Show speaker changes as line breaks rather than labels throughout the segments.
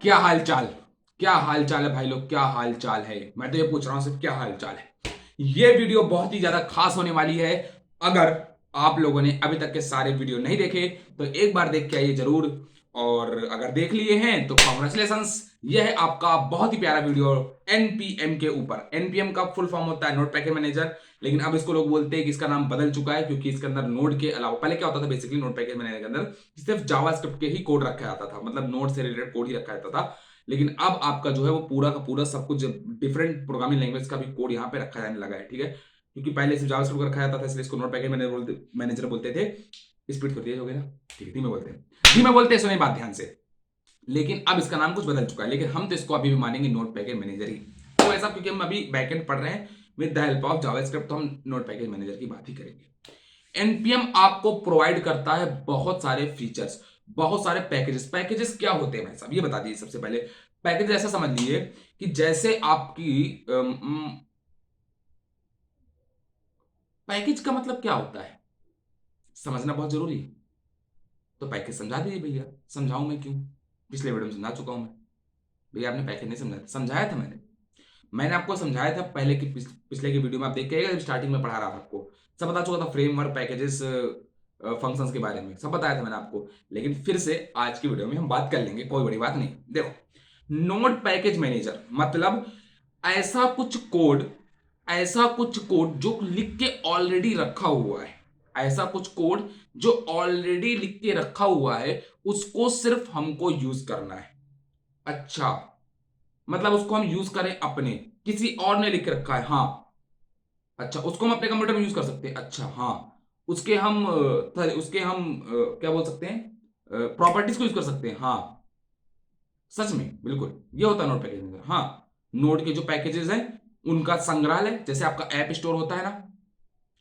क्या हाल चाल। क्या हाल चाल है भाई लोग, क्या हाल चाल है। मैं तो ये पूछ रहा हूं सिर्फ क्या हाल चाल है। ये वीडियो बहुत ही ज्यादा खास होने वाली है। अगर आप लोगों ने अभी तक के सारे वीडियो नहीं देखे तो एक बार देख के आइए जरूर। और अगर देख लिए हैं तो कॉन्ग्रेचुलेशंस। यह है आपका बहुत ही प्यारा वीडियो एनपीएम के ऊपर। एनपीएम का फुल फॉर्म होता है नोट पैकेज मैनेजर, लेकिन अब इसको लोग बोलते हैं कि इसका नाम बदल चुका है, क्योंकि इसके अंदर नोड के अलावा पहले क्या होता था बेसिकली नोट पैकेज मैनेजर के अंदर सिर्फ जावास्क्रिप्ट के ही कोड रखा जाता था, मतलब नोड से रिलेटेड कोड ही रखा जाता था। लेकिन अब आपका जो है वो पूरा का पूरा सब कुछ डिफरेंट प्रोग्रामिंग लैंग्वेज का भी कोड यहाँ पे रखा जाने लगा है, ठीक है। क्योंकि पहले सिर्फ जावास्क्रिप्ट रखा जाता था, इसलिए इसको नोट पैकेज मैनेजर बोलते थे। स्पीड थोड़ी तेज हो गई ना, ठीक है, धीमे बोलते हैं, धीमे बोलते हैं, सुनिए बात ध्यान से। लेकिन अब इसका नाम कुछ बदल चुका है, लेकिन हम तो इसको अभी भी मानेंगे नोट पैकेज मैनेजर ही। तो ऐसा क्योंकि हम अभी बैकएंड पढ़ रहे हैं with the help of JavaScript, तो हम नोट पैकेज मैनेजर की बात ही करेंगे। एनपीएम आपको प्रोवाइड करता है बहुत सारे फीचर्स, बहुत सारे पैकेजेस। पैकेजेस क्या होते हैं भाई साहब, ये बता दीजिए सबसे पहले। पैकेज ऐसा समझ लीजिए कि जैसे आपकी पैकेज का मतलब क्या होता है समझना बहुत जरूरी है। तो पैकेज समझा दीजिए भैया। समझाऊं मैं क्यों, पिछले वीडियो में समझा चुका हूं मैं। भैया आपने पैकेज नहीं समझा था, समझाया था मैंने। मैंने आपको समझाया था पहले की पिछले की वीडियो में, आप देख के आइएगा, स्टार्टिंग में पढ़ा रहा था आपको। सब बता चुका था, फ्रेमवर्क, पैकेजेस, फंक्शंस के बारे में सब बताया था मैंने आपको। लेकिन फिर से आज की वीडियो में हम बात कर लेंगे, कोई बड़ी बात नहीं। देखो, नोड पैकेज मैनेजर मतलब ऐसा कुछ कोड, ऐसा कुछ कोड जो लिख के ऑलरेडी रखा हुआ है, ऐसा कुछ कोड जो ऑलरेडी लिख के रखा हुआ है, उसको सिर्फ हमको यूज करना है। अच्छा, मतलब उसको हम यूज करें अपने, किसी और ने लिख के रखा है, हाँ। अच्छा, उसको हम अपने कंप्यूटर में यूज कर सकते हैं, अच्छा हाँ। उसके हम क्या बोल सकते हैं, प्रॉपर्टीज को यूज कर सकते हैं, हाँ। सच में बिल्कुल ये होता है नोड पैकेज में, हाँ। नोड के जो पैकेजेस हैं उनका संग्रहालय, जैसे आपका ऐप स्टोर होता है ना,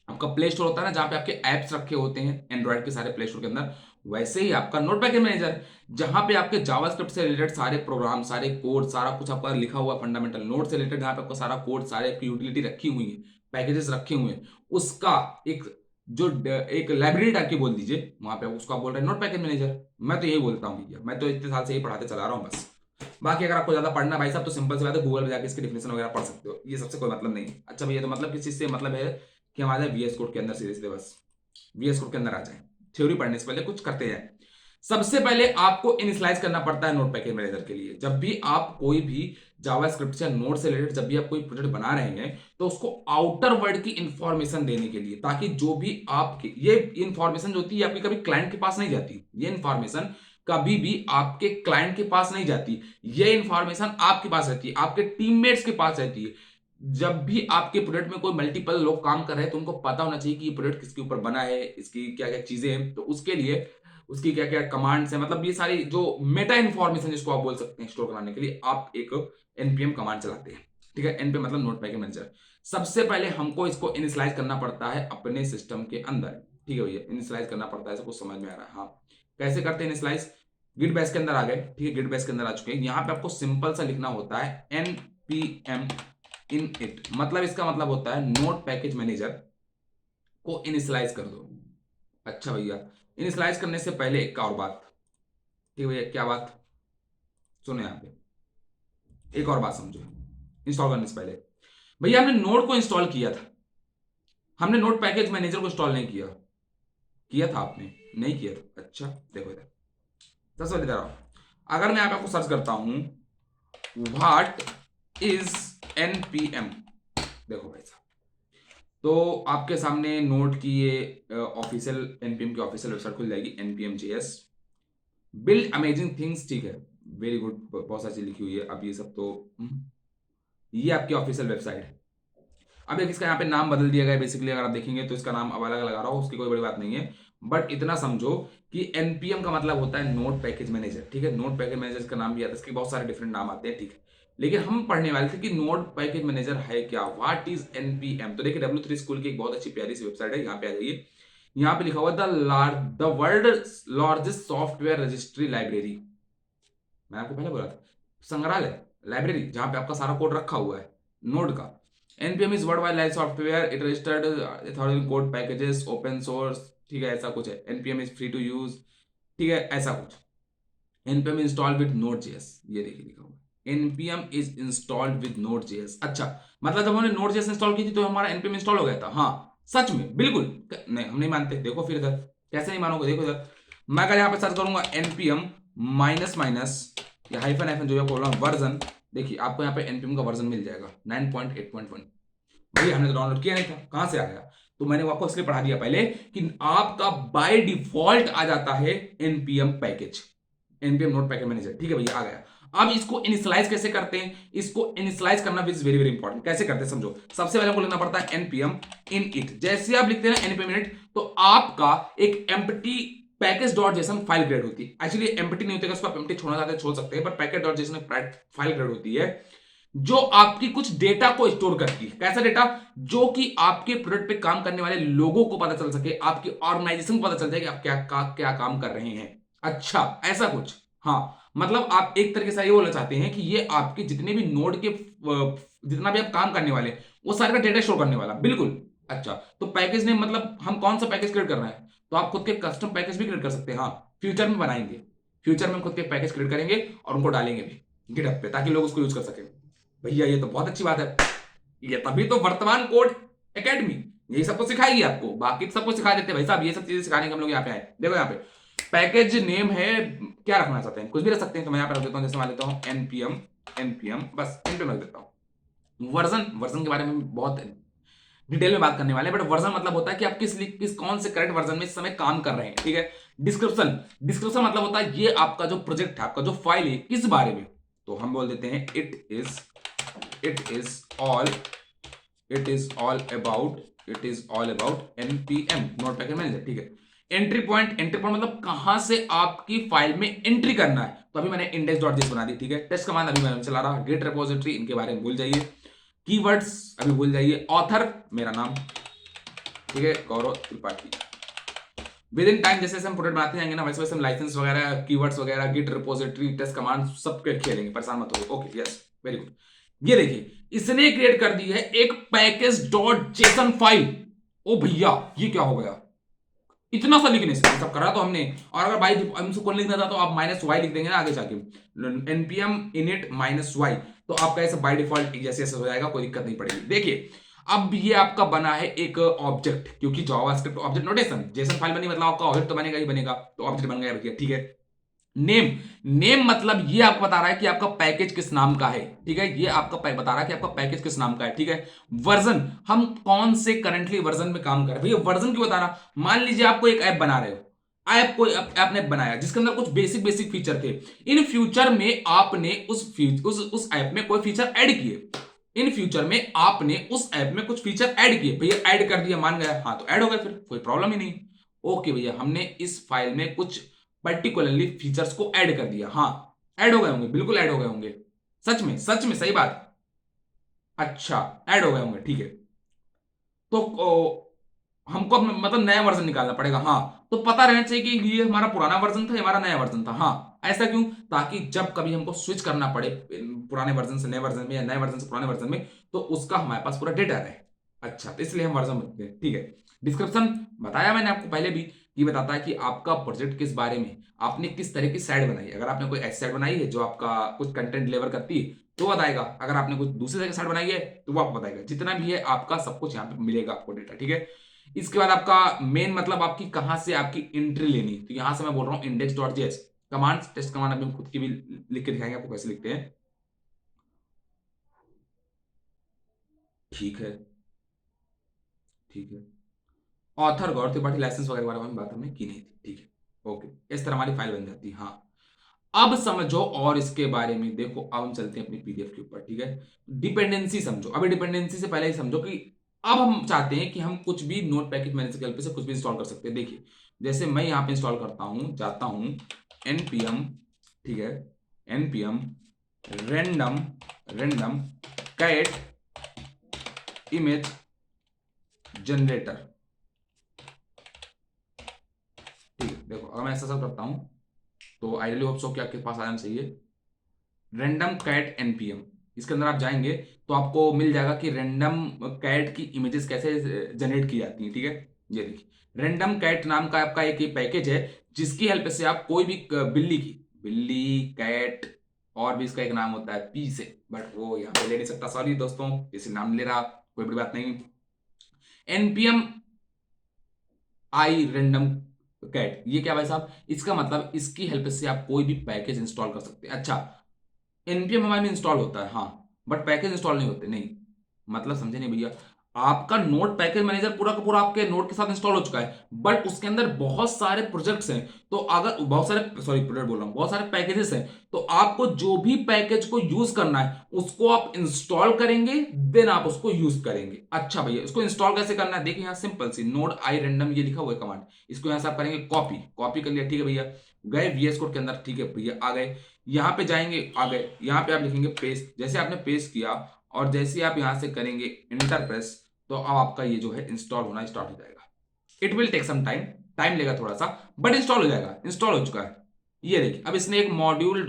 आपका प्ले स्टोर होता है ना, जहां पे आपके एप्स रखे होते हैं एंड्रॉइड के सारे प्ले स्टोर के अंदर, वैसे ही आपका नोट पैकेज मैनेजर, जहां पे आपके जावास्क्रिप्ट से रिलेटेड सारे प्रोग्राम, सारे कोड, सारा कुछ आपका लिखा हुआ फंडामेंटल नोड से रिलेटेड, जहां पे आपका सारा कोड, सारे आपकी यूटिलिटी रखी हुई है, पैकेजेस रखे हुए हैं, उसका एक एक लाइब्रेरी टाइप की बोल दीजिए, वहां पे उसको आप बोल रहे हैं नोट पैकेज मैनेजर। मैं तो यही बोलता हूँ भैया, मैं तो इतने साल से यही पढ़ाते चला रहा हूँ बस। बाकी अगर आपको ज्यादा पढ़ना है भाई साहब तो सिंपल सी बात है, गूगल पे जाके इसकी डिफिनेशन वगैरह पढ़ सकते हो, ये सबसे कोई मतलब नहीं है। अच्छा भैया, तो मतलब किस चीज से मतलब है कि हम आ जाए वीएस कोड के अंदर, सीधे सीधे बस वीएस कोड के अंदर आ जाए। थ्योरी पढ़ने से पहले कुछ करते जाए। सबसे पहले आपको इनिशियलाइज करना पड़ता है नोड पैकेज मैनेजर के लिए। जब भी आप कोई भी जावास्क्रिप्ट या नोड से रिलेटेड जब भी आप कोई प्रोजेक्ट बना रहे हैं, तो उसको आउटर वर्ल्ड की इंफॉर्मेशन देने के लिए, ताकि जो भी आपकी ये इंफॉर्मेशन जो होती है आपकी कभी क्लाइंट के पास नहीं जाती, ये इंफॉर्मेशन कभी भी आपके क्लाइंट के पास नहीं जाती, ये इंफॉर्मेशन आपके पास रहती है, आपके टीममेट्स के पास रहती है। जब भी आपके प्रोडक्ट में कोई मल्टीपल लोग काम कर रहे हैं तो उनको पता होना चाहिए कि ये प्रोडक्ट किसके ऊपर बना है, इसकी क्या क्या चीजें हैं, तो उसके लिए उसकी क्या क्या कमांड्स है, मतलब ये सारी जो मेटा इंफॉर्मेशन जिसको आप बोल सकते हैं स्टोर कराने के लिए आप एक एनपीएम कमांड चलाते हैं, ठीक है। एनपीएम मतलब नोट पैकेज मैनेजर। सबसे पहले हमको इसको इनिशियलाइज करना पड़ता है अपने सिस्टम के अंदर, ठीक है भैया, इनिशियलाइज करना पड़ता है, सबको समझ में आ रहा है, हाँ। कैसे करते हैं इनिशियलाइज, गिट बेस के अंदर आ गए, ठीक है, गिट बेस के अंदर आ चुके हैं। यहाँ पे आपको सिंपल सा लिखना होता है npm init, मतलब इसका मतलब होता है नोट पैकेज मैनेजर को इनिशियलाइज कर दो। अच्छा भैया, इनिशियलाइज करने से पहले एक और बात, ठीक है भैया, क्या बात, सुनो यहाँ पे एक और बात समझो। इंस्टॉल करने से पहले भैया हमने नोड को इंस्टॉल किया था, हमने नोट पैकेज मैनेजर को इंस्टॉल नहीं किया। किया था आपने, नहीं किया था, अच्छा। देखो इधर, सबसे पहले इधर आओ। अगर मैं आपको सर्च करता हूं व्हाट इज एनपीएम, देखो भाई साहब, तो आपके सामने नोट की ये ऑफिशियल एनपीएम की ऑफिशियल वेबसाइट खुल जाएगी, NPM JS build amazing things, ठीक है, वेरी गुड, बहुत सारी चीज लिखी हुई है। अब ये सब तो ये आपकी ऑफिशियल वेबसाइट है। अब एक इसका यहाँ पे नाम बदल दिया गया है बेसिकली, अगर आप देखेंगे तो इसका नाम अब अलग लगा रहा हो, उसकी कोई बड़ी बात नहीं है। बट इतना समझो कि एनपीएम का मतलब होता है नोट पैकेज मैनेजर, ठीक है। नोट पैकेज मैनेजर का नाम भी आता है, इसके बहुत सारे डिफरेंट नाम आते हैं, ठीक है। लेकिन हम पढ़ने वाले थे कि नोट पैकेज मैनेजर है क्या, व्हाट इज एनपीएम। तो देखिए W3 स्कूल की एक बहुत अच्छी प्यारी सी वेबसाइट है, यहाँ पे आ जाइए। यहाँ पे लिखा हुआ the world largest software registry library. मैं आपको पहले बोला था संग्रहालय, लाइब्रेरी, जहां पे आपका सारा कोड रखा हुआ है नोड का। NPM is world wide life software, it registered 1000 code packages, open source, ठीक है, ऐसा कुछ है। NPM is free to use, ठीक है, ऐसा कुछ। npm इंस्टॉल विद Node.js, ये देखिए लिखा हुआ npm is installed with Node.js। अच्छा, मतलब जब हमने Node.js इंस्टॉल की थी तो हमारा npm इंस्टॉल हो गया था। हाँ सच में, बिल्कुल। नहीं हम नहीं मानते, देखो फिर इधर कैसे नहीं मानोगे, देखो इधर मैं अगर यहाँ पे सर्च करूंगा npm माइनस माइनस या हाइफन हाइफन जो बोल रहा हूँ वर्जन, देखिए आपको यहाँ पे npm का वर्जन मिल जाएगा 9.8.1। भैया हमने तो डाउनलोड किया नहीं था, कहां से आ गया? तो मैंने आपको इसलिए पढ़ा दिया पहले कि आपका बाय डिफॉल्ट आ जाता है npm package, npm note package manager. ठीक है भैया, आ गया। अब इसको इनिशियलाइज कैसे करते हैं? इसको इनिशियलाइज करना इज वेरी वेरी इंपॉर्टेंट। कैसे करते हैं समझो। सबसे पहले आपको लिखना पड़ता है npm init। जैसे आप लिखते हैं ना npm init, तो आपका एक empty package dot JSON file create होती है। एक्चुअली एम्प्टी नहीं होती है, उसको आप एम्प्टी छोड़ना चाहते हैं छोड़ सकते हैं, पर package dot JSON file create होती है जो आपकी कुछ डेटा को स्टोर करती है। कैसा डेटा? जो कि आपके प्रोडक्ट पे काम करने वाले लोगों को पता चल सके, आपकी ऑर्गेनाइजेशन को पता चल जाए कि आप क्या काम कर रहे हैं। अच्छा, ऐसा कुछ। हाँ, मतलब आप एक तरीके से ये बोलना चाहते हैं कि ये आपके जितने भी नोड के जितना भी आप काम करने वाले वो सारे का डेटा स्टोर करने वाला। बिल्कुल। अच्छा, तो पैकेज नेम मतलब हम कौन सा पैकेज क्रिएट कर रहे हैं? तो आप खुद के कस्टम पैकेज भी क्रिएट कर सकते हैं। हाँ, फ्यूचर में बनाएंगे। फ्यूचर में हम खुद के पैकेज क्रिएट करेंगे और उनको डालेंगे भी गिटहब पे, ताकि लोग उसको यूज कर सकें। भैया ये तो बहुत अच्छी बात है। ये तभी तो वर्तमान कोड एकेडमी यही सब कुछ सिखाएगी आपको, बाकी सब कुछ सिखा देते हैं भाई साहब। ये सब चीजें सिखाने के हम लोग यहाँ पे आए। देखो यहाँ पे पैकेज नेम है, क्या रखना चाहते हैं, कुछ भी रख सकते हैं। तो मैं यहाँ पे रख देता हूँ, जैसे मान लेता हूँ npm बस npm रख देता हूँ। वर्जन, वर्जन के बारे में बहुत डिटेल में बात करने वाले हैं, बट वर्जन मतलब होता है कि आप किस कौन से करंट वर्जन में इस समय काम कर रहे हैं। ठीक है। डिस्क्रिप्शन, डिस्क्रिप्शन मतलब होता है ये आपका जो प्रोजेक्ट है, आपका जो फाइल है, किस बारे में। तो हम बोल देते हैं it is all about npm note package manager. ठीक है। एंट्री पॉइंट, एंट्री पॉइंट मतलब कहां से आपकी फाइल में एंट्री करना है। तो अभी मैंने index.js बना दी। ठीक है। टेस्ट कमांड अभी मैं चला रहा। गेट रिपोजिटरी, इनके बारे में भूल जाइए। कीवर्ड्स अभी भूल जाइए। ऑथर मेरा नाम, ठीक है, गौरव त्रिपाठी। विद इन टाइम जैसे हम प्रोडक्ट बनाते जाएंगे ना, वैसे वैसे हम लाइसेंस वगैरह, कीवर्ड्स वगैरह, गिट रिपोजिटरी, टेस्ट कमांड सब खेलेंगे, परेशान मत हो। Okay, yes, very good. ये देखिए इसने क्रिएट कर दी है एक पैकेज डॉट जेसन फाइल। ओ भैया ये क्या हो गया? इतना सा लिखने से सब करा तो हमने। और अगर बाई हमसे कौन लिखना था तो आप -y लिख देंगे ना आगे जाके, npm init -y, तो आपका ऐसा बाय डिफॉल्ट जैसे ऐसे हो जाएगा, कोई दिक्कत नहीं पड़ेगी। देखिए अब ये आपका बना है एक ऑब्जेक्ट, क्योंकि JavaScript object notation, JSON file बनी मतलब आपका ऑब्जेक्ट तो बनेगा ही बनेगा, तो ऑब्जेक्ट बन गया भैया। ठीक है। नेम, नेम मतलब ये आपको बता रहा है कि आपका पैकेज किस नाम का है। ठीक है, ये आपका बता रहा है कि आपका पैकेज किस नाम का है। ठीक है। वर्जन, हम कौन से करंटली वर्जन में काम कर रहे हैं। भैया वर्जन क्यों बताना? मान लीजिए आपको एक ऐप बना रहे हो, ऐप कोई ऐप ने बनाया जिसके अंदर कुछ बेसिक बेसिक फीचर थे। इन फ्यूचर में आपने उस ऐप में कोई फीचर ऐड किए। इन फ्यूचर में आपने उस ऐप में कुछ फीचर ऐड किए। भैया ऐड कर दिया, मान गया, हाँ तो ऐड हो गया, फिर कोई प्रॉब्लम ही नहीं। ओके भैया, हमने इस फाइल में कुछ पर्टिकुलरली फीचर्स को ऐड कर दिया। हाँ, ऐड हो गए होंगे, बिल्कुल ऐड हो गए होंगे। सच में, सच में, सही बात। अच्छा, ऐड हो गए होंगे। ठीक है। तो हमको मतलब नया वर्जन निकालना पड़ेगा। हाँ, तो पता रहना चाहिए कि ये हमारा पुराना वर्जन था, हमारा नया वर्जन था। हाँ, ऐसा क्यों? ताकि जब कभी हमको स्विच करना पड़े पुराने वर्जन से नए वर्जन में या नए वर्जन से पुराने वर्जन में, तो उसका हमारे पास पूरा डेटा रहे। अच्छा, तो इसलिए हम वर्जन बनते हैं। ठीक है। डिस्क्रिप्शन बताया मैंने आपको पहले भी, ये बताता है कि आपका प्रोजेक्ट किस बारे में, आपने किस तरह की साइट बनाई है। अगर आपने कोई ऐसी साइट बनाई है जो आपका कुछ कंटेंट डिलीवर करती है तो बताएगा। अगर आपने कुछ दूसरी तरह की साइट बनाई है तो वो आपको बताएगा। जितना भी है आपका सब कुछ यहाँ पे मिलेगा आपको डेटा। ठीक है। इसके बाद आपका मेन मतलब आपकी कहां से आपकी एंट्री लेनी, तो यहां से मैं बोल रहा हूं index.js कमांड, टेस्ट कमांड अभी हम खुद की भी लिख के दिखाएंगे आपको कैसे लिखते हैं। ठीक है। ठीक है। ऑथर गौर त्रिपाठी, लाइसेंस वगैरह बारे में बात हमने की नहीं थी। ठीक है। ओके, इस तरह हमारी फाइल बन जाती है। हाँ, अब समझो और इसके बारे में देखो। अब हम चलते हैं अपनी पीडीएफ के ऊपर। ठीक है। डिपेंडेंसी समझो। अभी डिपेंडेंसी से पहले ही समझो कि अब हम चाहते हैं कि हम कुछ भी नोट पैकेज मैनेजर के हेल्प से कुछ भी इंस्टॉल कर सकते हैं। देखिए जैसे मैं यहां पे इंस्टॉल करता हूं, जाता हूं npm, ठीक है, npm random random cat image generator. ठीक है, देखो अगर मैं ऐसा सब करता हूं तो आइडियली होप सो कि आपके पास आ जाना चाहिए रैंडम कैट npm। इसके अंदर आप जाएंगे तो आपको मिल जाएगा कि रैंडम कैट की इमेजेस कैसे जनरेट की जाती हैं। ठीक है। ये देखिए रैंडम कैट नाम का आपका एक पैकेज है जिसकी हेल्प से आप कोई भी बिल्ली की बिल्ली, कैट, और भी इसका एक नाम होता है पी से, बट वो यहाँ पे ले नहीं सकता, सॉरी दोस्तों, इसे नाम ले रहा, कोई बड़ी बात नहीं। एनपीएम आई रैंडम कैट, ये क्या भाई साहब, इसका मतलब इसकी हेल्प से आप कोई भी पैकेज इंस्टॉल कर सकते हैं। अच्छा, एनपीएम हमारे में इंस्टॉल होता है हाँ, बट पैकेज इंस्टॉल नहीं होते, नहीं, मतलब समझे नहीं भैया। आपका नोट पैकेज मैनेजर पूरा का पूरा आपके नोट के साथ इंस्टॉल हो चुका है, बट उसके अंदर बहुत सारे प्रोजेक्ट्स हैं, तो अगर बहुत सारे, सॉरी प्रोजेक्ट बोल रहा हूं, बहुत सारे पैकेजेस हैं, तो आपको जो भी पैकेज को यूज करना है उसको आप इंस्टॉल करेंगे, देन आप उसको यूज करेंगे। अच्छा भैया, इसको इंस्टॉल कैसे करना है, देखिए यहाँ सिंपल सी नोड आई रैंडम ये लिखा हुआ है कमांड, इसको यहां से आप करेंगे कॉपी, कॉपी कर लिया, ठीक है भैया, गए वीएस कोड के अंदर, ठीक है भैया, आ गए, यहाँ पे जाएंगे, आ गए, यहाँ पे आप लिखेंगे पेस्ट, जैसे आपने पेस्ट किया और जैसे आप यहां से करेंगे इंटर प्रेस, तो अब आपका ये जो है इंस्टॉल होना स्टार्ट हो जाएगा। It will take some time, time लेगा थोड़ा सा, बट इंस्टॉल हो जाएगा, इंस्टॉल हो चुका है। ये देखिए, अब इसने एक मॉड्यूल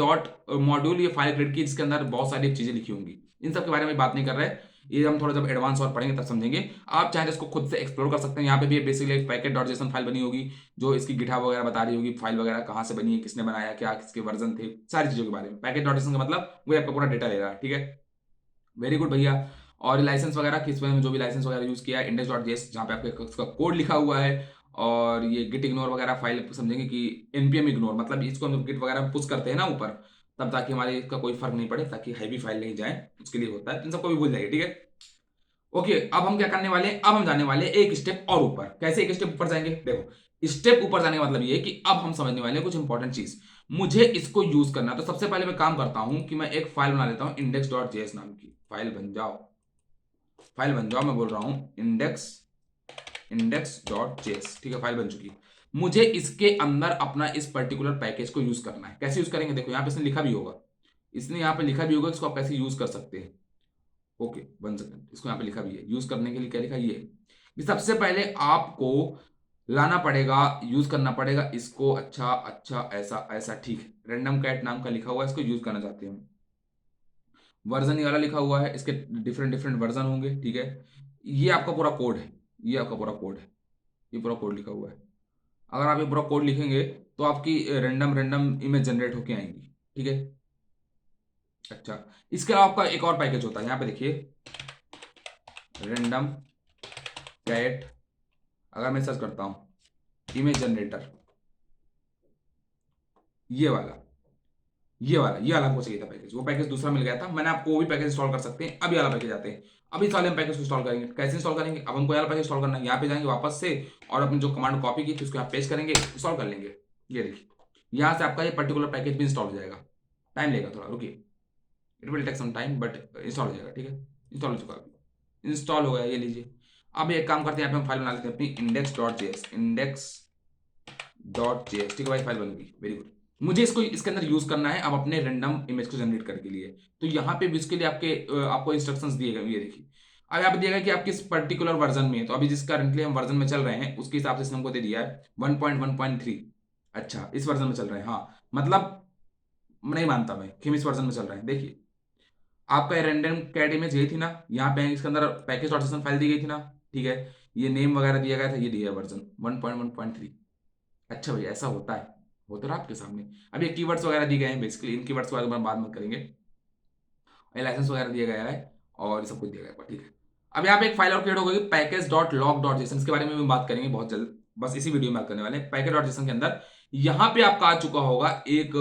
ये फाइल क्रिएट की, जिसके अंदर बहुत सारी चीजें लिखी होंगी, इन सब के बारे में बात नहीं कर रहे, ये हम थोड़ा जब एडवांस और पढ़ेंगे तब समझेंगे। आप चाहे तो इसको खुद से एक्सप्लोर कर सकते हैं, यहाँ पे भी बेसिकली एक पैकेट डॉट जेसन फाइल बनी होगी, जो इसकी गिटहब वगैरह बता रही होगी, फाइल वगैरह कहाँ से बनी है, किसने बनाया, क्या किसके वर्जन थे, सारी चीजों के बारे में। पैकेट डॉट जेसन का मतलब वो आपका पूरा डेटा ले रहा है, ठीक है, वेरी गुड भैया। और लाइसेंस वगैरह किस में जो भी लाइसेंस वगैरह यूज किया है, इंडेक्स डॉट जेएस, जहाँ पे आपके उसका कोड लिखा हुआ है, और ये गिट इग्नोर वगैरह फाइल समझेंगे कि एनपीएम इग्नोर, मतलब इसको हम गिट वगैरह पुश करते हैं ना ऊपर, तब ताकि हमारे इसका कोई फर्क नहीं पड़े, ताकि हैवी फाइल नहीं जाए, उसके लिए होता है, इन सबको भी भूल जाइए, ठीक है। ओके, अब हम क्या करने वाले हैं, अब हम जाने वाले हैं एक स्टेप और ऊपर। कैसे एक स्टेप ऊपर जाएंगे, देखो स्टेप ऊपर जाने का मतलब ये है कि अब हम समझने वाले हैं कुछ इंपॉर्टेंट चीज, मुझे इसको यूज करना है। तो सबसे पहले मैं काम करता हूं कि मैं एक फाइल बना लेता हूं, इंडेक्स डॉट जेएस नाम की फाइल बन जाओ, फाइल बन जाओ, मैं बोल रहा हूं इंडेक्स डॉट जेएस, ठीक है, फाइल बन चुकी है। मुझे इसके अंदर अपना इस पर्टिकुलर पैकेज को यूज करना है। कैसे यूज करेंगे, देखो यहां पे इसने लिखा भी होगा, इसने यहां पे लिखा भी होगा इसको आप कैसे यूज कर सकते हैं। ओके, 1 सेकंड, इसको यहाँ पे लिखा भी है, यूज करने के लिए क्या लिखा है ये कि सबसे पहले आपको लाना पड़ेगा, यूज करना पड़ेगा इसको, अच्छा अच्छा, ऐसा ऐसा, ठीक है, रैंडम कैट नाम का लिखा हुआ है, इसको यूज करना चाहते हैं। वर्जन ये वाला लिखा हुआ है, इसके डिफरेंट डिफरेंट वर्जन होंगे, ठीक है, ये आपका पूरा कोड है, ये आपका पूरा कोड है, ये पूरा कोड लिखा हुआ है। अगर आप ये पूरा कोड लिखेंगे तो आपकी रैंडम रैंडम इमेज जनरेट होके आएंगी, ठीक है। अच्छा, इसके अलावा आपका एक और पैकेज होता है, यहाँ पे देखिए रैंडम कैट, अगर मैं सर्च करता हूं इमेज जनरेटर, ये वाला ये वाला हमको चाहिए था पैकेज, वो पैकेज दूसरा मिल गया था, मैंने आपको वो भी पैकेज इंस्टॉल कर सकते हैं। अब ये वाला पैकेज आते हैं, अब इस वाले हम पैकेज को इंस्टॉल करेंगे। कैसे इंस्टॉल करेंगे, अब हमको ये वाला पैकेज इंस्टॉल करना है, यहाँ पे जाएंगे वापस से, और अपनी जो कमांड कॉपी की थी उसको यहाँ पेस्ट करेंगे, इंस्टॉल कर लेंगे। ये देखिए, यहाँ से आपका ये पर्टिकुलर पैकेज भी इंस्टॉल हो जाएगा, टाइम लेगा थोड़ा, रुकिए, it will take some time, but install हो जाएगा, ठीक है, इंस्टॉल हो चुका है, इंस्टॉल हो गया, ये लीजिए। अब एक काम करते हैं, यहाँ पे हम फाइल बना लेते हैं अपनी इंडेक्स डॉट जेएस, ठीक है भाई, फाइल बन गई, वेरी गुड। मुझे इसको इसके अंदर यूज करना है अब अपने रैंडम इमेज को जनरेट करने के लिए, तो यहाँ पे भी इसके लिए आपको इंस्ट्रक्शंस दिए गए, ये देखिए। अब यहाँ पे दिया गया कि आप किस पर्टिकुलर वर्जन में है, तो अभी जिस करंटली हम वर्जन में चल रहे हैं उसके हिसाब से इसने हमको दे दिया है 1.1.3। अच्छा, इस वर्जन में चल रहे हैं, हाँ, मतलब नहीं मानता मैं कि हम इस वर्जन में चल रहे हैं। देखिए, आपका रैंडम कैट इमेज यही थी ना, यहाँ पे इसके अंदर पैकेज डॉट जेसन फाइल दी गई थी ना, ठीक है, ये नेम वगैरह दिया गया था, ये दिया है वर्जन 1.1.3। अच्छा भैया, ऐसा होता है, होता रहा आपके सामने। अब ये कीवर्ड्स वगैरह दिए गए हैं, बेसिकली इन कीवर्ड्स के बारे में बात मत करेंगे, ये लाइसेंस वगैरह दिया गया है और ये सब कुछ दिया गया है, ठीक है। अब यहाँ पे एक फाइल और क्रिएट हो गई, package dot log dot JSON, इसके बारे में भी बात करेंगे बहुत जल्द, बस इसी वीडियो में बात करने वाले हैं। पैकेज डॉट जेसन के अंदर यहाँ पे आपका आ चुका होगा एक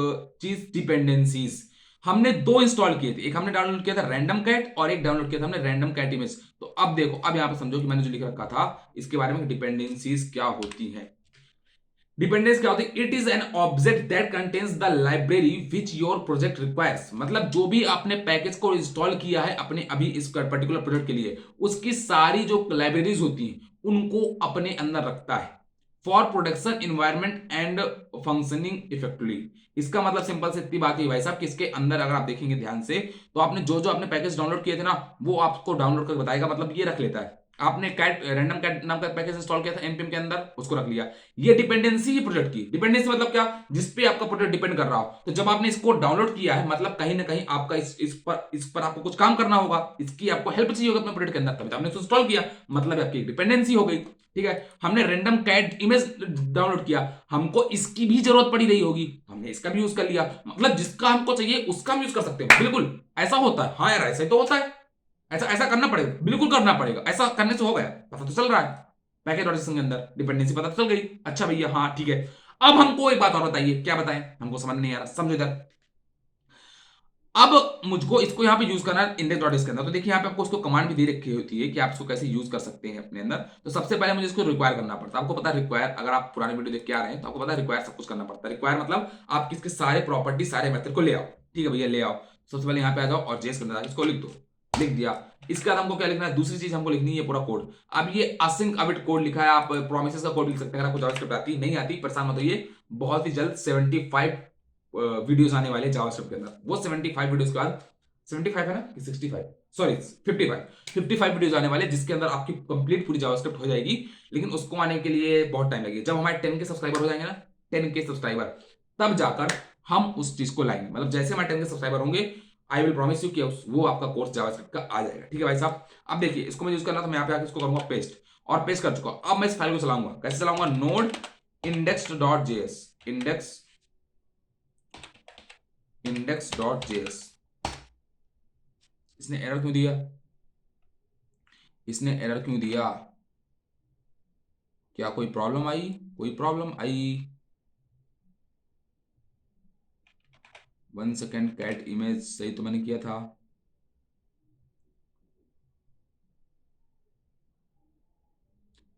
चीज, डिपेंडेंसीज। हमने दो इंस्टॉल किए थे, एक हमने डाउनलोड किया था रैंडम कैट, और एक डाउनलोड किया था हमने रैंडम कैट इमेज। तो अब देखो, अब यहाँ पे समझो कि मैंने जो लिख रखा था इसके बारे में, डिपेंडेंसीज क्या होती है। डिपेंडेंस क्या होती है, it is an object that contains the library which your project requires, मतलब जो भी आपने पैकेज को इंस्टॉल किया है अपने अभी इस पर्टिकुलर प्रोजेक्ट के लिए, उसकी सारी जो लाइब्रेरीज होती हैं उनको अपने अंदर रखता है, for production environment and functioning effectively. इसका मतलब सिंपल से इतनी बात है भाई साहब कि इसके अंदर अगर आप देखेंगे ध्यान से, तो आपने जो जो अपने पैकेज डाउनलोड किए थे ना, वो आपको डाउनलोड करके बताएगा, मतलब ये रख लेता है। आपने कैट रैंडम कैट नाम का पैकेज इंस्टॉल किया था एनपीएम के अंदर, उसको रख लिया। ये डिपेंडेंसी ही प्रोजेक्ट की डिपेंडेंसी मतलब क्या, जिस पे आपका प्रोजेक्ट डिपेंड कर रहा हो। तो जब आपने इसको डाउनलोड किया है मतलब कहीं ना कहीं आपका इस पर आपको कुछ काम करना होगा, इसकी आपको हेल्प चाहिए होगा अपने प्रोजेक्ट के अंदर, तभी तो आपने इंस्टॉल किया, मतलब आपकी डिपेंडेंसी हो गई। ठीक है, हमने रैंडम कैट इमेज डाउनलोड किया, हमको इसकी भी जरूरत पड़ी रही होगी, हमने इसका भी यूज कर लिया, मतलब जिसका हमको चाहिए उसका हम यूज कर सकते हैं। बिल्कुल ऐसा होता है, हाँ यार ऐसा ही तो होता है, ऐसा ऐसा करना पड़ेगा, बिल्कुल करना पड़ेगा। ऐसा करने से हो गया, पता तो चल रहा है पैकेज ऑटोमेशन के अंदर डिपेंडेंसी पता तो चल गई। अच्छा भैया हाँ ठीक है, अब हमको एक बात और बताइए, क्या बताएं, हमको समझ नहीं आ रहा, समझो इधर। अब मुझको इसको यहाँ पे यूज करना है इंडेक्स डॉट के अंदर। तो देखिए यहाँ पे आपको उसको कमांड भी दे रखी होती है कि आप इसको कैसे यूज कर सकते हैं अपने अंदर। तो सबसे पहले मुझे इसको रिक्वायर करना पड़ता है। आपको पता है रिक्वायर, अगर आप पुराने वीडियो देख के आ रहे हैं तो आपको पता है रिक्वायर सब कुछ करना पड़ता है। रिक्वायर मतलब आप किसके सारे प्रॉपर्टी सारे मेथड को ले आओ। ठीक है भैया ले आओ, सबसे पहले यहाँ पे आ जाओ और जेएस करना इसको लिख दो, लिख दिया। इसके बाद हमको क्या लिखना है, दूसरी चीज हमको लिखनी है पूरा कोड। अब ये असिंक अविट कोड लिखा है, आप प्रोमिसेस का कोड लिख सकते हैं। अगर आपको जावास्क्रिप्ट आती नहीं आती परेशान मत होइए, बहुत ही जल्द 75 वीडियोस आने वाले जावास्क्रिप्ट के अंदर। वो 75 वीडियोस के बाद 75 है ना कि 65, सॉरी 55 वीडियोस आने वाले, जिसके अंदर आपकी कंप्लीट पूरी जावास्क्रिप्ट हो जाएगी। लेकिन उसको आने के लिए बहुत टाइम लगेगा। जब हमारे 10 के सब्सक्राइबर हो जाएंगे ना, 10 के सब्सक्राइबर, तब जाकर हम उस चीज को लाएंगे। मतलब जैसे हमारे 10 के सब्सक्राइबर होंगे, आई विल प्रॉमिस यू कि वो आपका कोर्स जावास्क्रिप्ट का आ जाएगा। ठीक है भाई साहब। अब देखिए इसको मैं यूज करना, तो मैं यहाँ पे आके इसको करूंगा पेस्ट, और पेस्ट कर चुका। अब मैं इस फाइल को चलाऊंगा, कैसे चलाऊंगा, नोड index.js, index.js। इसने एरर क्यों दिया, इसने एरर क्यों दिया, क्या कोई प्रॉब्लम आई, कोई प्रॉब्लम आई। 1 सेकेंड, कैट इमेज सही तो मैंने किया था,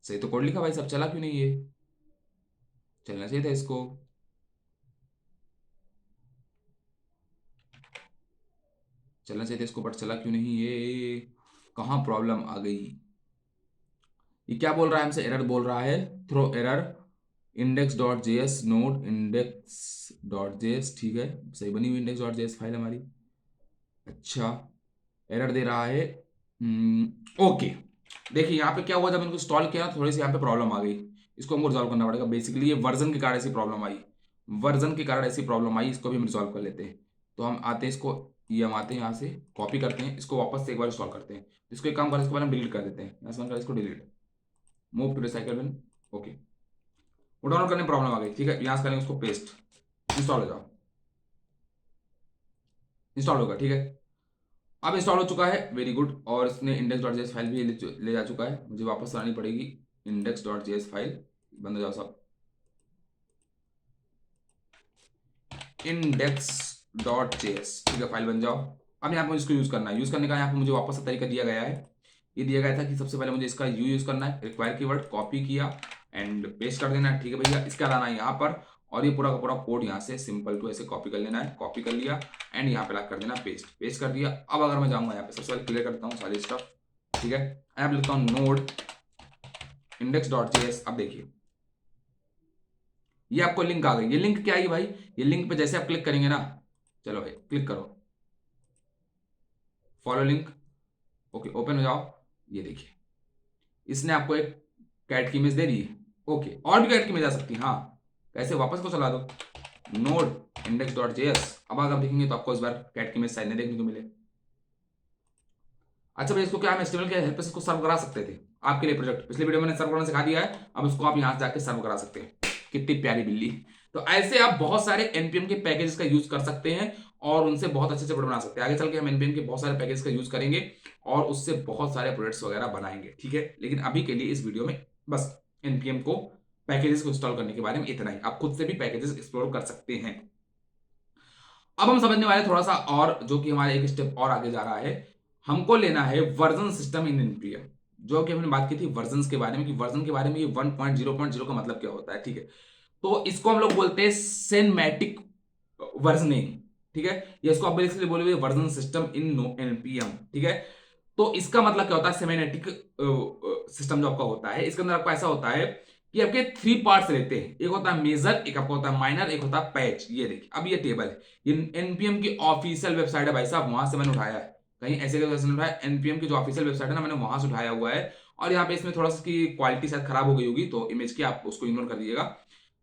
सही तो कोड लिखा भाई साहब, चला क्यों नहीं ये, चलना चाहिए था इसको। चलना चाहिए था इसको, बट चला क्यों नहीं ये, कहाँ प्रॉब्लम आ गई। ये क्या बोल रहा है हमसे, एरर बोल रहा है, throw error index.js node index.js। ठीक है, सही बनी हुई index.js फाइल हमारी। अच्छा, एरर दे रहा है। ओके, देखिए यहाँ पे क्या हुआ, जब इनको इंस्टॉल किया थोड़ी सी यहाँ पे प्रॉब्लम आ गई। इसको हमको रिजॉल्व करना पड़ेगा। बेसिकली ये वर्जन के कारण ऐसी प्रॉब्लम आई, वर्जन के कारण ऐसी प्रॉब्लम आई। इसको भी हम रिजॉल्व कर लेते हैं। तो हम आते हैं इसको, ये हम आते हैं यहाँ से कॉपी करते हैं, इसको वापस से एक बार इंस्टॉल करते हैं। इसको एक काम करें, इसको पहले हम डिलीट कर देते हैं, यहाँ से कर इसको delete, move to recycle bin. Okay, वो डाउनलोड करने में प्रॉब्लम आ गई। ठीक है, यहाँ से करेंगे उसको पेस्ट, इंस्टॉल हो जाओ, इंस्टॉल होगा। ठीक है, अब इंस्टॉल हो चुका है, वेरी गुड। और इसने index.js फाइल भी ले जा चुका है, मुझे वापस लानी पड़ेगी index.js फाइल। बंद हो जाओ सब, index.js। ठीक है, फाइल बन जाओ। अब यहाँ पर इसको यूज करना है, यूज करने का यहाँ पर मुझे वापस से तरीका दिया गया है। ये दिया गया था कि सबसे पहले मुझे इसका यूज करना है, रिक्वायर कीवर्ड कॉपी किया एंड पेस्ट कर देना है। ठीक है भैया, इसका लाना है यहाँ पर, और ये पूरा का पूरा कोड यहाँ से सिंपल टू ऐसे कॉपी कर लेना है, कॉपी कर लिया एंड यहाँ पे ला कर देना पेस्ट, पेस्ट कर दिया। अब अगर मैं जाऊंगा यहाँ पे, सबसे पहले क्लियर करता हूँ सारी स्टफ। ठीक है, यहाँ पे लिखता हूँ नोड index.js। अब देखिए ये आपको लिंक आ गई। ये लिंक क्या है भाई, ये लिंक पे जैसे आप क्लिक करेंगे ना, चलो भाई क्लिक करो, फॉलो लिंक। ओके, ओपन हो जाओ। ये देखिए इसने आपको एक कैट की इमेज दे दी है। ओके, और भी कैट की इमेज आ सकती है, हाँ कैसे, वापस को चला दो, नोड index.js। अब अगर आप देखेंगे तो आपको इस बार कैट की इमेज साइड में देखने को मिले। अच्छा भाई, इसको क्या हम HTML के हेल्प से इसको सर्व करा सकते थे आपके लिए प्रोजेक्ट, पिछले वीडियो में मैंने सर्व करना सिखा दिया है। अब इसको आप यहाँ से जाके सर्व करा सकते हैं, कितनी प्यारी बिल्ली। तो ऐसे आप बहुत सारे npm के पैकेजेस का यूज कर सकते हैं और उनसे बहुत अच्छे से प्रोडक्ट बना सकते हैं। आगे चल के हम npm के बहुत सारे पैकेज का यूज करेंगे और उससे बहुत सारे प्रोडक्ट्स वगैरह बनाएंगे। ठीक है, लेकिन अभी के लिए इस वीडियो में बस npm को पैकेजेस को इंस्टॉल करने के बारे में इतना ही। आप खुद से भी पैकेजेस एक्सप्लोर कर सकते हैं। अब हम समझने वाले थोड़ा सा और, जो कि हमारे एक स्टेप और आगे जा रहा है। हमको लेना है वर्जन सिस्टम इन npm, जो कि हमने बात की थी वर्जन के बारे में, कि वर्जन के बारे में ये 1.0.0 का मतलब क्या होता है। ठीक है, तो इसको हम लोग बोलते हैं सिनेमैटिक वर्जनिंग। ठीक है, ये इसको आप बेसिकली बोलोगे वर्जन सिस्टम इन npm। ठीक है, तो इसका मतलब क्या होता है, सिनेमैटिक सिस्टम जो आपका होता है, इसके अंदर आपका ऐसा होता है कि आपके 3 पार्ट्स रहते हैं। एक होता है मेजर, एक आपका होता है माइनर, एक होता है पैच। ये देखिए, अब ये टेबल है, ये npm की ऑफिशियल वेबसाइट है भाई साहब, वहां से मैंने उठाया है, कहीं ऐसे वर्जन उठाया, एनपीएम की जो ऑफिशियल वेबसाइट है ना, मैंने वहां से उठाया हुआ है। और यहाँ पे इसमें थोड़ा सा की क्वालिटी शायद खराब हो गई होगी, तो इमेज की आप उसको इग्नोर कर दीजिएगा।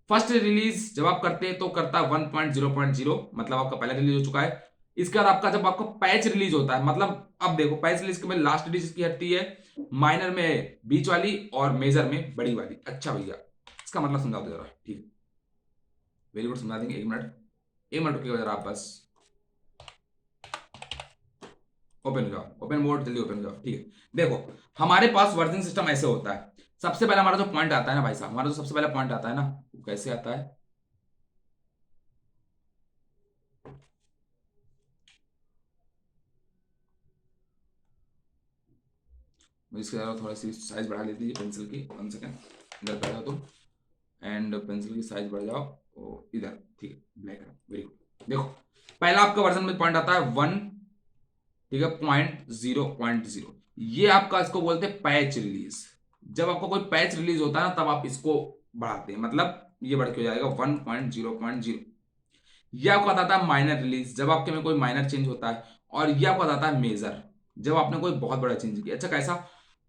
फर्स्ट रिलीज जब आप करते हैं तो करता है 1.0.0, मतलब आपका पहला रिलीज हो चुका है। इसके बाद आपका जब आपका पैच रिलीज होता है, मतलब अब देखो पैच रिलीज के बाद लास्ट रिलीज इसकी हटती है, माइनर में बीच वाली और मेजर में बड़ी वाली। अच्छा भैया, इसका मतलब समझा दो जरा। ठीक है, वेरी गुड, समझा देंगे। 1 मिनट रुकिएगा जरा आप बस। ओपन हो जाओ, ओपन बोर्ड, जल्दी ओपन हो जाओ। ठीक है, देखो हमारे पास वर्जन सिस्टम ऐसे होता है। सबसे पहले हमारा जो पॉइंट आता है ना भाई साहब, हमारा जो सबसे पहला पॉइंट आता है ना, वो कैसे आता है? मुझे इसके जरा थोड़ा सी साइज बढ़ा लेती है पेंसिल की। 1 सेकेंड, इधर कर जाओ तुम, एंड पेंसिल की साइज बढ़ जाओ। ओ इधर, ठीक है, ब्लैक है, वेरी गुड। देखो पहला आपका वर्जन में पॉइंट आता है 1, ठीक है, 0.0.0। ये आपका, इसको बोलते हैं पैच रिलीज। जब आपका कोई पैच रिलीज होता है ना, तब आप इसको बढ़ाते हैं, मतलब ये बढ़ के हो जाएगा 1.0.0। ये आपका बताता है माइनर रिलीज, जब आपके में कोई माइनर चेंज होता है। और ये आपको बताता है मेजर, जब आपने कोई बहुत बड़ा चेंज किया। अच्छा कैसा?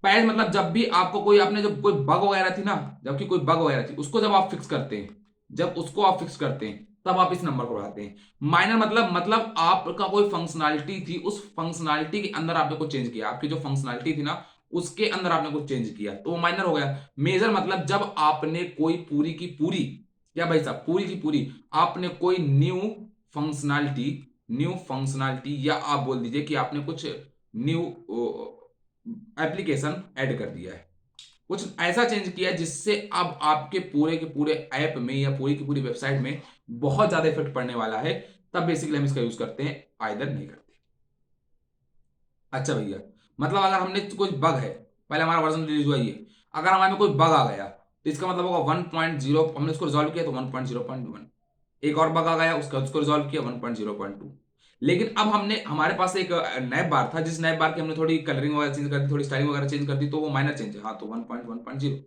पैच मतलब जब भी आपको कोई, आपने जब कोई बग वगैरह थी ना, जबकि कोई बग वगैरह थी, उसको जब आप फिक्स करते हैं, जब उसको आप फिक्स करते हैं, तब आप इस नंबर को बढ़ाते हैं। माइनर मतलब आपका कोई फंक्शनैलिटी थी, उस फंक्शनैलिटी के अंदर आपने कुछ चेंज किया, आपकी जो फंक्शनैलिटी थी ना, उसके अंदर आपने कुछ चेंज किया, तो वो माइनर हो गया। मेजर मतलब जब आपने कोई पूरी की पूरी, क्या भाई साहब, पूरी की पूरी आपने कोई न्यू फंक्शनैलिटी, या आप बोल दीजिए कि आपने कुछ न्यू एप्लीकेशन ऐड कर दिया है, कुछ ऐसा चेंज किया है जिससे अब आपके पूरे के पूरे ऐप में या पूरी की पूरी वेबसाइट में बहुत ज्यादा इफेक्ट पड़ने वाला है, तब बेसिकली हम इसका यूज करते हैं, आइदर नहीं करते। अच्छा भैया, मतलब अगर हमने कोई बग है, पहले हमारा वर्जन रिलीज हुआ ये, अगर हमारे में कोई बग आ गया, तो इसका मतलब होगा 1.0, हमने उसको रिजॉल्व किया तो 1.0.1। एक और बग आ गया, उसका उसको रिजॉल्व किया 1.0.2। लेकिन अब हमने, हमारे पास एक नैप बार था, जिस नैप बार की हमने थोड़ी कलरिंग वगैरह चेंज कर दी, थोड़ी स्टाइलिंग वगैरह चेंज कर दी, तो वो माइनर चेंज है, हाँ, तो 1.1.0।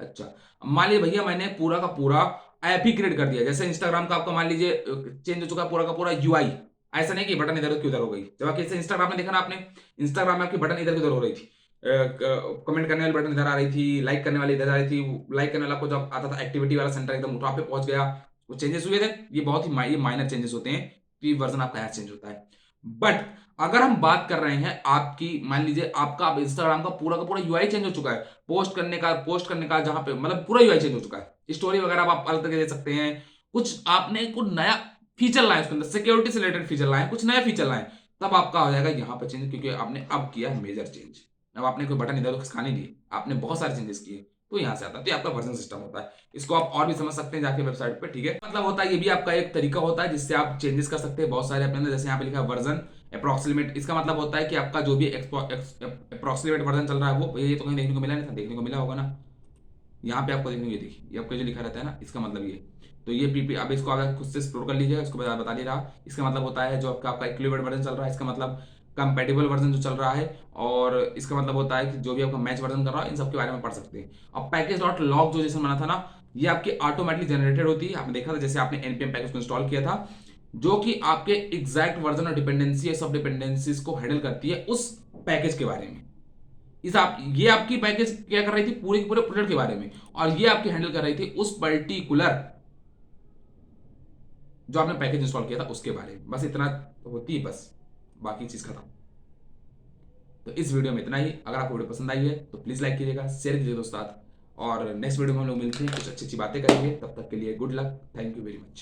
अच्छा, अब मान लीजिए भैया मैंने पूरा का पूरा ऐप ही क्रिएट कर दिया, जैसे इंस्टाग्राम का आपका मान लीजिए चेंज हो चुका है पूरा का पूरा यूआई। ऐसा नहीं कि बटन इधर की उधर हो गई, जब आपके इंस्टाग्राम में देखा ना आपने, इंस्टाग्राम में आपकी बटन इधर की उधर हो रही थी, कमेंट करने वाली बटन इधर आ रही थी, लाइक करने वाली इधर आ रही थी। लाइक करने वाला को जब आता था, एक्टिविटी वाला सेंटर एकदम टॉप पे पहुंच गया, वो चेंजेस हुए थे। ये बहुत ही ये माइनर चेंजेस होते हैं कि वर्जन आपका यहाँ चेंज होता है। बट अगर हम बात कर रहे हैं आपकी, मान लीजिए आपका इंस्टाग्राम का पूरा यूआई चेंज हो चुका है, पोस्ट करने का जहां पे मतलब पूरा यूआई चेंज हो चुका है, स्टोरी वगैरह आप अलग तरीके दे सकते हैं, कुछ आपने कुछ नया फीचर लाए उसके अंदर, सिक्योरिटी से रिलेटेड फीचर लाए, कुछ नया फीचर लाए, तब आपका हो जाएगा यहाँ पे चेंज, क्योंकि आपने अब किया मेजर चेंज। अब आपने कोई बटन इधर खिसका नहीं दिए, आपने बहुत सारे चेंजेस किए, तो यहाँ से आता है। तो ये आपका वर्जन सिस्टम होता है, इसको आप और भी समझ सकते हैं जाके वेबसाइट पे, ठीक है। मतलब होता है, ये भी आपका एक तरीका होता है जिससे आप चेंजेस कर सकते हैं बहुत सारे अपने अंदर। जैसे यहाँ पे लिखा है वर्जन अप्रोक्सीमेट, इसका मतलब होता है कि आपका जो भी अप्रोक्सीमेट वर्जन चल रहा है वो, ये तो कहीं देखने को मिला नहीं था, देखने को मिला होगा ना, यहाँ पे आपको देखने को, ये देखिए, ये आपको जो लिखा रहता है ना, इसका मतलब ये। तो ये पीपी, अब इसको अगर खुद से एक्सप्लोर कर लीजिएगा, इसको बता नहीं रहा। इसका मतलब होता है जो आपका इक्विवेलेंट वर्जन चल रहा है, इसका मतलब कंपेटिबल वर्जन जो चल रहा है, और इसका मतलब होता है कि जो भी आपका मैच वर्जन कर रहा है, इन सब के बारे में पढ़ सकते हैं। अब पैकेज डॉट लॉग जो जैसे बना था ना, ये आपकी ऑटोमेटिकली जनरेटेड होती है। आपने देखा था जैसे आपने एनपीएम पैकेज को इंस्टॉल किया था, जो कि आपके एग्जैक्ट वर्जन और डिपेंडेंसी, सब डिपेंडेंसीज को हैंडल करती है उस पैकेज के बारे में। ये आपकी पैकेज क्या कर रही थी, पूरे के पूरे प्रोडक्ट के बारे में, और ये आपकी हैंडल कर रही थी उस पर्टिकुलर जो आपने पैकेज इंस्टॉल किया था उसके बारे में। बस इतना होती है, बस बाकी चीज खत्म। तो इस वीडियो में इतना ही। अगर आपको वीडियो पसंद आई है तो प्लीज लाइक कीजिएगा, शेयर कीजिएगा दोस्तों, और नेक्स्ट वीडियो में हम लोग मिलते हैं, कुछ अच्छी अच्छी बातें करेंगे। तब तक के लिए good luck, thank you very much.